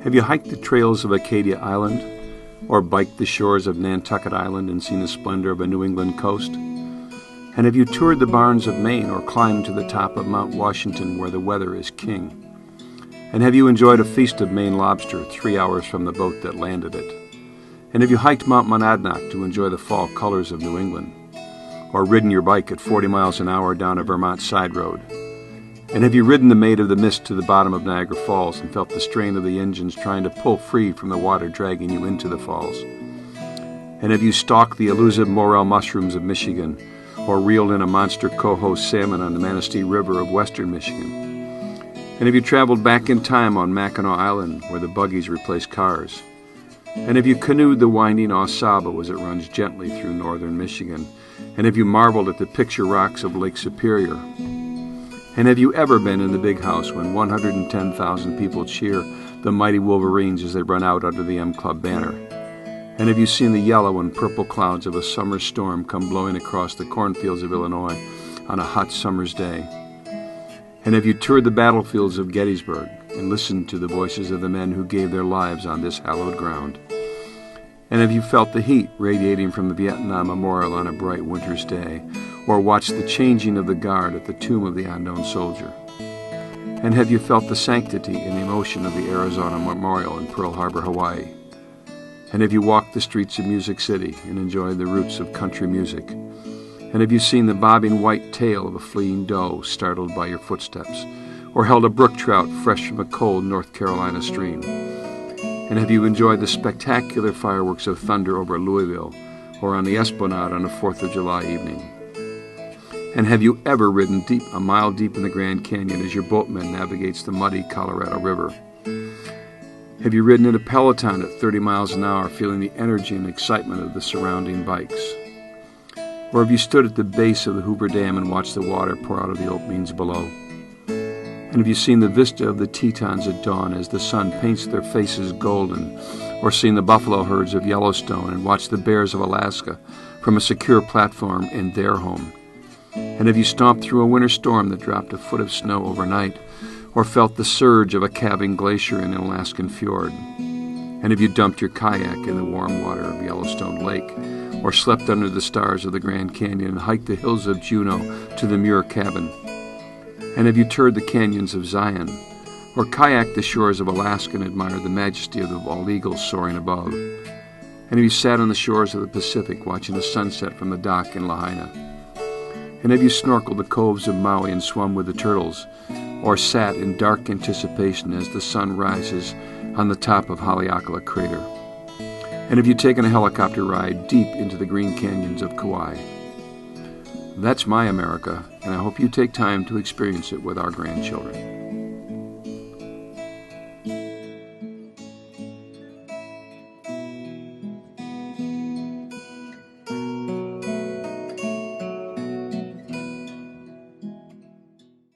Have you hiked the trails of Acadia Island, or biked the shores of Nantucket Island and seen the splendor of a New England coast? And have you toured the barns of Maine or climbed to the top of Mount Washington where the weather is king? And have you enjoyed a feast of Maine lobster 3 hours from the boat that landed it? And have you hiked Mount Monadnock to enjoy the fall colors of New England? Or ridden your bike at 40 miles an hour down a Vermont side road? And have you ridden the Maid of the Mist to the bottom of Niagara Falls and felt the strain of the engines trying to pull free from the water dragging you into the falls? And have you stalked the elusive morel mushrooms of Michigan, or reeled in a monster coho salmon on the Manistee River of western Michigan? And have you traveled back in time on Mackinac Island, where the buggies replace cars? And have you canoed the winding Au Sable as it runs gently through northern Michigan? And have you marveled at the picture rocks of Lake Superior? And have you ever been in the big house when 110,000 people cheer the mighty Wolverines as they run out under the M Club banner? And have you seen the yellow and purple clouds of a summer storm come blowing across the cornfields of Illinois on a hot summer's day? And have you toured the battlefields of Gettysburg and listened to the voices of the men who gave their lives on this hallowed ground? And have you felt the heat radiating from the Vietnam Memorial on a bright winter's day, or watched the changing of the guard at the tomb of the unknown soldier? And have you felt the sanctity and emotion of the Arizona Memorial in Pearl Harbor, Hawaii? And have you walked the streets of Music City and enjoyed the roots of country music? And have you seen the bobbing white tail of a fleeing doe startled by your footsteps, or held a brook trout fresh from a cold North Carolina stream? And have you enjoyed the spectacular fireworks of thunder over Louisville, or on the Esplanade on a 4th of July evening? And have you ever ridden a mile deep in the Grand Canyon as your boatman navigates the muddy Colorado River? Have you ridden in a Peloton at 30 miles an hour, feeling the energy and excitement of the surrounding bikes? Or have you stood at the base of the Hoover Dam and watched the water pour out of the openings below? And have you seen the vista of the Tetons at dawn as the sun paints their faces golden, or seen the buffalo herds of Yellowstone and watched the bears of Alaska from a secure platform in their home? And have you stomped through a winter storm that dropped a foot of snow overnight, or felt the surge of a calving glacier in an Alaskan fjord? And have you dumped your kayak in the warm water of Yellowstone Lake, or slept under the stars of the Grand Canyon and hiked the hills of Juneau to the Muir Cabin? And have you toured the canyons of Zion, or kayaked the shores of Alaska and admired the majesty of the bald eagles soaring above? And have you sat on the shores of the Pacific watching the sunset from the dock in Lahaina? And have you snorkeled the coves of Maui and swum with the turtles, or sat in dark anticipation as the sun rises on the top of Haleakala Crater? And have you taken a helicopter ride deep into the green canyons of Kauai? That's my America, and I hope you take time to experience it with our grandchildren.